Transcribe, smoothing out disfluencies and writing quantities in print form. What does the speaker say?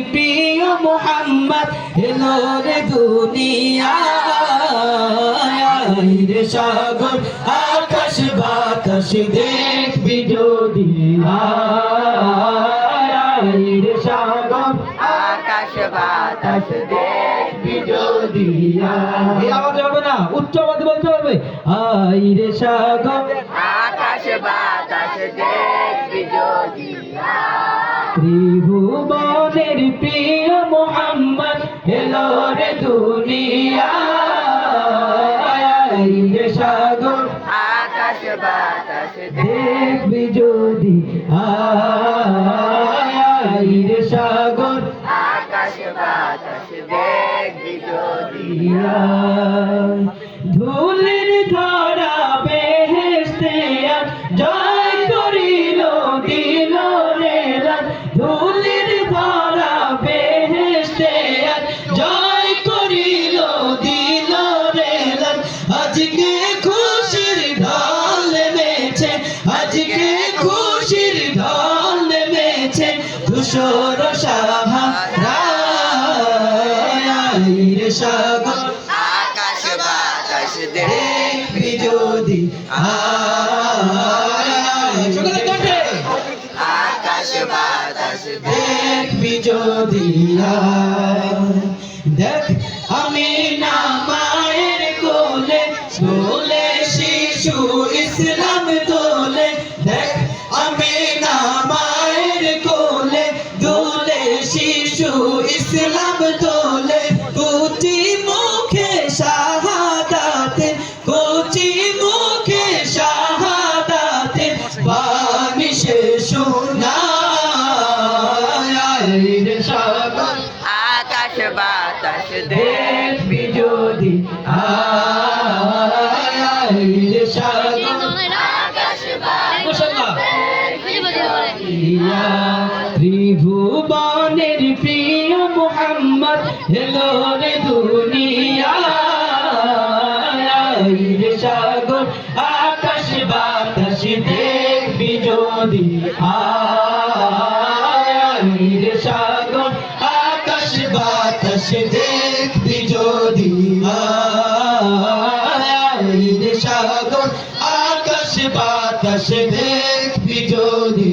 প্রিয় মুহাম্মদ এলো রে দুনিয়ায় রে সাগর আকাশ বাতাস দেখবি যদি রে সাগর আকাশ বাতাস দেখবি যদি এই আওয়াজ হবে না, উচ্চ আওয়াজে বলতে হবে আই রে সাগর আকাশ বাতাস দেখবি যদি ত্রিভুবনের প্রিয় মুহাম্মদ এলো রে দুনিয়ায় রে সাগর আকাশ বাতাস দেখবি যদি আই রে সাগর আকাশ বাতাস দেখবি যদি ধুলির ধরা বেহেশতে আজ জয় করিল দিল রে রাত ধুলির ধরা বেহেশতে আজ জয় করিল দিল রে রাত আজকে খুশির ঢল নেমেছে আজকে খুশির ঢল নেমেছে ধূসর সাহারা রে সাগর আকাশ বাতাস দেখবি যদি সকলে কণ্ঠে আকাশ বাতাস দেখবি যদি দেখ আমি না মায়ের কোলে দোলে শিশু ইসলাম দোলে দেখ আমি না মায়ের কোলে দোলে শিশু ইসলাম দোলে কুচি মুখে শাহাদাতে কুচি মুখে শাহাদাতে বাণী শেষ রে সাগর আকাশ বাতাস দেখবি যদি রে সাগর আকাশ বাতাস ত্রিভুবনের প্রিয় মুহাম্মদ এলো রে দুনিয়ায় রে সাগর আকাশ বাতাস দেখবি যদি রে সাগর আকাশ বাতাস দেখবি যদি রে সাগর আকাশ বাতাস দেখবি যদি